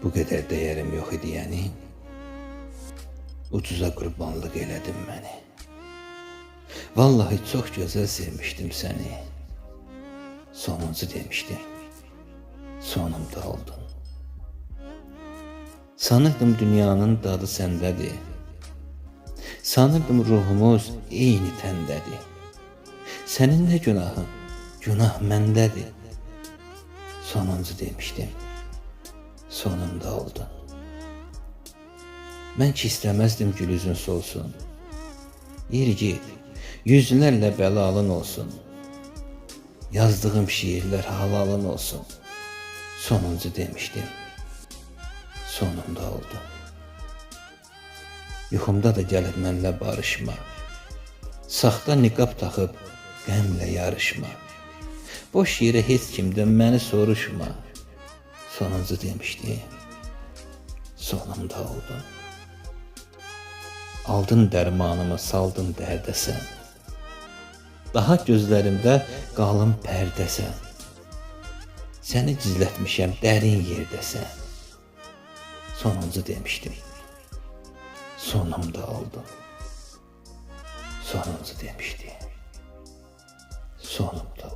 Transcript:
Bu qədər dəyərim yox idi yəni. Ucuza qurbanlıq elədin məni. Vallahi çox gözəl sevmişdim səni. Sonuncu demişdim. Sonumda oldun. Sanırdım dünyanın dadı səndədir. Sanırdım ruhumuz eyni təndədir. Sənin nə günahın? Günah məndədir. Sonuncu demişdim. Sonunda oldun. Mən ki istəməzdim gül üzün solsun. Yeri git, yüzlərlə bəlalın olsun. Yazdığım şiirlər halalın olsun. Sonuncu demişdim. Sonunda oldun. Yuxumda da gəlib mənlə barışma. Saxta niqab taxıb qəmlə yarışma. Boş yerə heç kimdən məni soruşma. Sonuncu demişdim. Sonumda oldun. Aldın dərmanımı, saldın dərdəsən. Daha gözlərimdə qalın pərdəsən. Səni gizlətmişəm dərin yerdəsən. Sonuncu demişdim. Sonumda oldun. Sonuncu demişdim. Sonumda